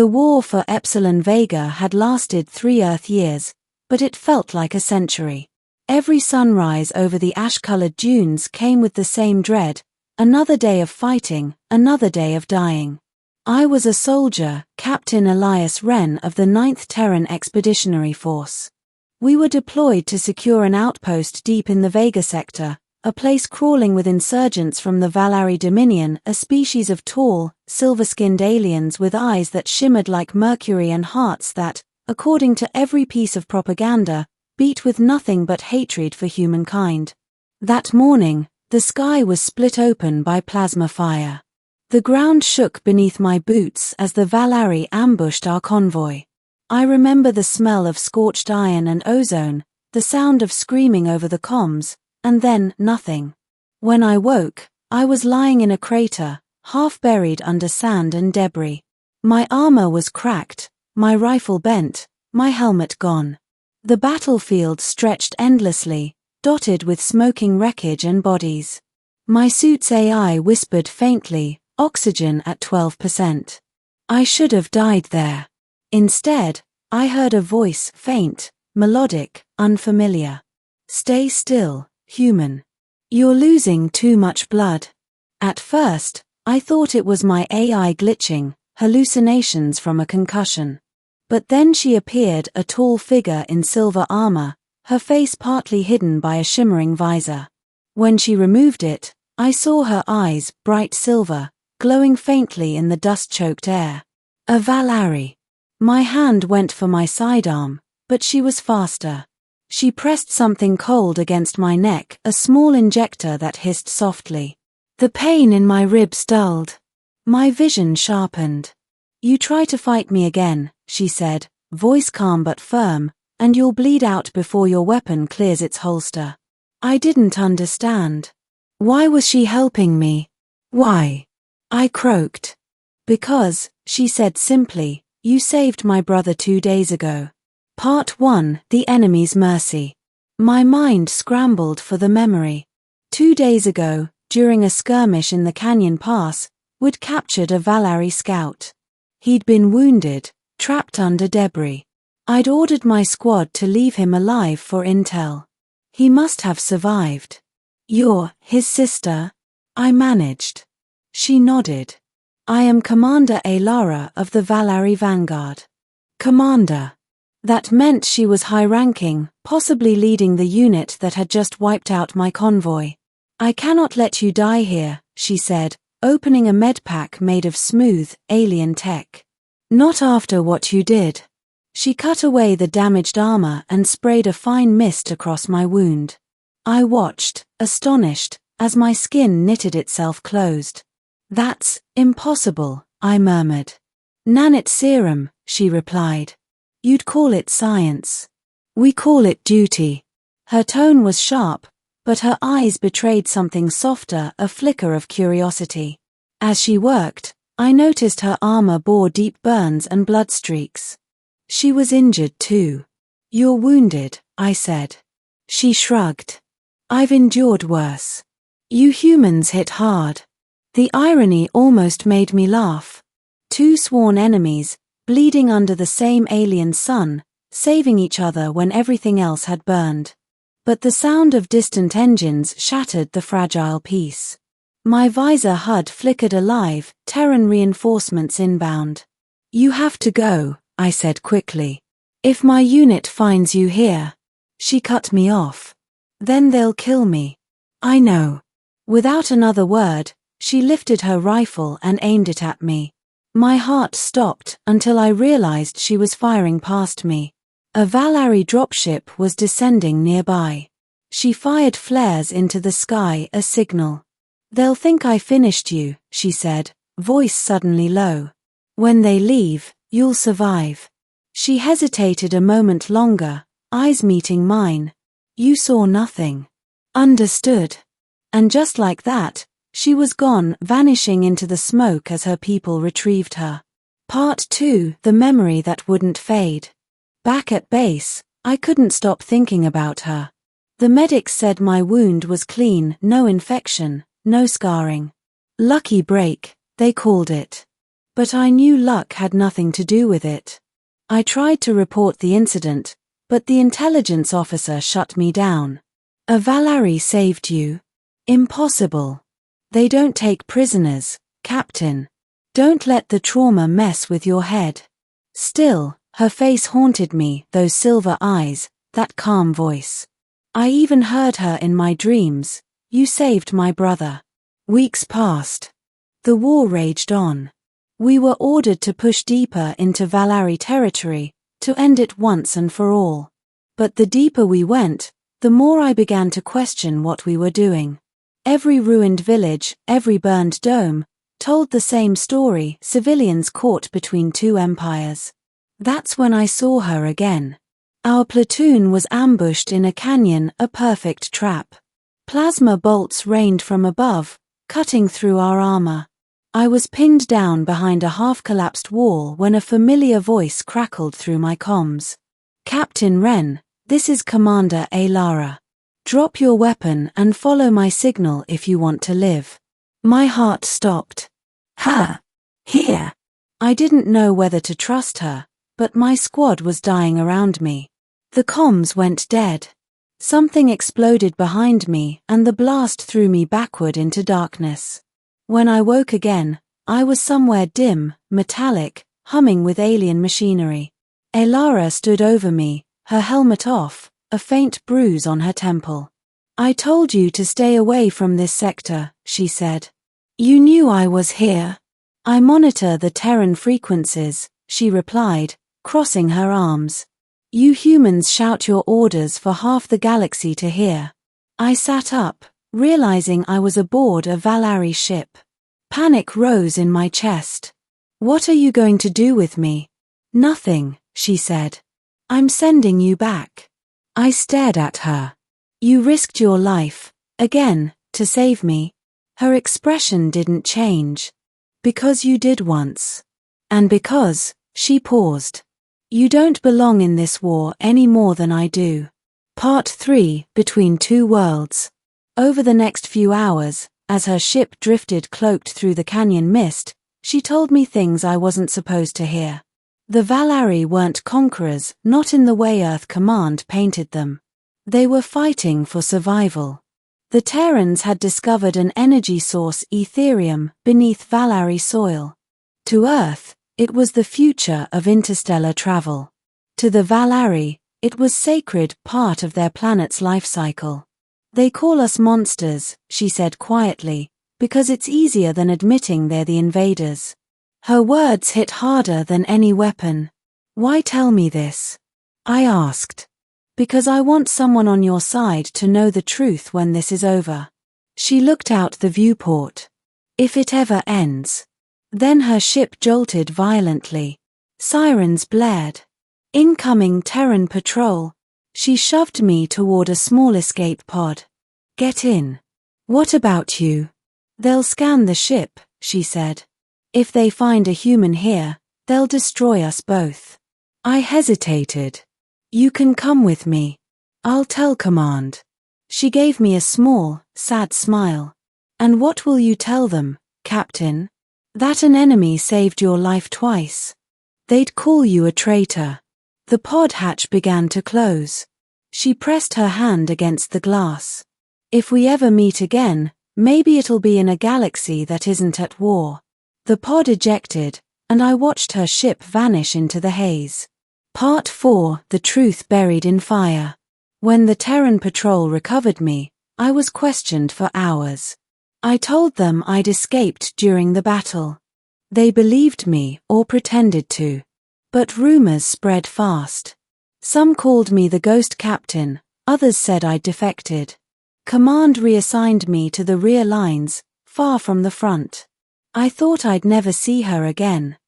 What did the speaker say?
The war for Epsilon Vega had lasted 3 Earth years, but it felt like a century. Every sunrise over the ash-colored dunes came with the same dread: another day of fighting, another day of dying. I was a soldier, Captain Elias Wren of the 9th Terran Expeditionary Force. We were deployed to secure an outpost deep in the Vega sector, a place crawling with insurgents from the Valari Dominion, a species of tall, silver-skinned aliens with eyes that shimmered like mercury and hearts that, according to every piece of propaganda, beat with nothing but hatred for humankind. That morning, the sky was split open by plasma fire. The ground shook beneath my boots as the Valari ambushed our convoy. I remember the smell of scorched iron and ozone, the sound of screaming over the comms, and then nothing. When I woke, I was lying in a crater, half buried under sand and debris. My armor was cracked, my rifle bent, my helmet gone. The battlefield stretched endlessly, dotted with smoking wreckage and bodies. My suit's AI whispered faintly, oxygen at 12%. I should have died there. Instead, I heard a voice, faint, melodic, unfamiliar. Stay still, human. You're losing too much blood. At first, I thought it was my AI glitching, hallucinations from a concussion. But then she appeared, a tall figure in silver armor, her face partly hidden by a shimmering visor. When she removed it, I saw her eyes, bright silver, glowing faintly in the dust-choked air. A Valari. My hand went for my sidearm, but she was faster. She pressed something cold against my neck, a small injector that hissed softly. The pain in my ribs dulled. My vision sharpened. You try to fight me again, she said, voice calm but firm, and you'll bleed out before your weapon clears its holster. I didn't understand. Why was she helping me? Why? I croaked. Because, she said simply, you saved my brother 2 days ago. Part 1, The Enemy's Mercy. My mind scrambled for the memory. 2 days ago, during a skirmish in the Canyon Pass, we'd captured a Valari scout. He'd been wounded, trapped under debris. I'd ordered my squad to leave him alive for intel. He must have survived. You're his sister? I managed. She nodded. I am Commander Aiart of the Valari Vanguard. Commander. That meant she was high-ranking, possibly leading the unit that had just wiped out my convoy. I cannot let you die here, she said, opening a medpack made of smooth, alien tech. Not after what you did. She cut away the damaged armor and sprayed a fine mist across my wound. I watched, astonished, as my skin knitted itself closed. That's impossible, I murmured. Nanite serum, she replied. You'd call it science. We call it duty. Her tone was sharp, but her eyes betrayed something softer, a flicker of curiosity. As she worked, I noticed her armor bore deep burns and blood streaks. She was injured too. You're wounded, I said. She shrugged. I've endured worse. You humans hit hard. The irony almost made me laugh. 2 sworn enemies, bleeding under the same alien sun, saving each other when everything else had burned. But the sound of distant engines shattered the fragile peace. My visor HUD flickered alive, Terran reinforcements inbound. You have to go, I said quickly. If my unit finds you here. She cut me off. Then they'll kill me. I know. Without another word, she lifted her rifle and aimed it at me. My heart stopped until I realized she was firing past me. A Valari dropship was descending nearby. She fired flares into the sky, a signal. They'll think I finished you, she said, voice suddenly low. When they leave, you'll survive. She hesitated a moment longer, eyes meeting mine. You saw nothing. Understood. And just like that, she was gone, vanishing into the smoke as her people retrieved her. Part 2, The Memory That Wouldn't Fade. Back at base, I couldn't stop thinking about her. The medics said my wound was clean, no infection, no scarring. Lucky break, they called it. But I knew luck had nothing to do with it. I tried to report the incident, but the intelligence officer shut me down. A Valari saved you? Impossible. They don't take prisoners, Captain. Don't let the trauma mess with your head. Still, her face haunted me, those silver eyes, that calm voice. I even heard her in my dreams. You saved my brother. Weeks passed. The war raged on. We were ordered to push deeper into Valari territory, to end it once and for all. But the deeper we went, the more I began to question what we were doing. Every ruined village, every burned dome, told the same story: civilians caught between two empires. That's when I saw her again. Our platoon was ambushed in a canyon, a perfect trap. Plasma bolts rained from above, cutting through our armor. I was pinned down behind a half-collapsed wall when a familiar voice crackled through my comms. Captain Wren, this is Commander Aiart. Drop your weapon and follow my signal if you want to live. My heart stopped. Her. Here. I didn't know whether to trust her, but my squad was dying around me. The comms went dead. Something exploded behind me and the blast threw me backward into darkness. When I woke again, I was somewhere dim, metallic, humming with alien machinery. Aiart stood over me, her helmet off, a faint bruise on her temple. I told you to stay away from this sector, she said. You knew I was here. I monitor the Terran frequencies, she replied, crossing her arms. You humans shout your orders for half the galaxy to hear. I sat up, realizing I was aboard a Valari ship. Panic rose in my chest. What are you going to do with me? Nothing, she said. I'm sending you back. I stared at her. You risked your life, again, to save me. Her expression didn't change. Because you did once. And because, she paused. You don't belong in this war any more than I do. Part 3, Between Two Worlds. Over the next few hours, as her ship drifted cloaked through the canyon mist, she told me things I wasn't supposed to hear. The Valari weren't conquerors, not in the way Earth Command painted them. They were fighting for survival. The Terrans had discovered an energy source, Etherium, beneath Valari soil. To Earth, it was the future of interstellar travel. To the Valari, it was sacred, part of their planet's life cycle. They call us monsters, she said quietly, because it's easier than admitting they're the invaders. Her words hit harder than any weapon. Why tell me this? I asked. Because I want someone on your side to know the truth when this is over. She looked out the viewport. If it ever ends. Then her ship jolted violently. Sirens blared. Incoming Terran patrol. She shoved me toward a small escape pod. Get in. What about you? They'll scan the ship, she said. If they find a human here, they'll destroy us both. I hesitated. You can come with me. I'll tell Command. She gave me a small, sad smile. And what will you tell them, Captain? That an enemy saved your life twice. They'd call you a traitor. The pod hatch began to close. She pressed her hand against the glass. If we ever meet again, maybe it'll be in a galaxy that isn't at war. The pod ejected, and I watched her ship vanish into the haze. Part 4, The Truth Buried in Fire. When the Terran patrol recovered me, I was questioned for hours. I told them I'd escaped during the battle. They believed me, or pretended to. But rumors spread fast. Some called me the ghost captain, others said I'd defected. Command reassigned me to the rear lines, far from the front. I thought I'd never see her again.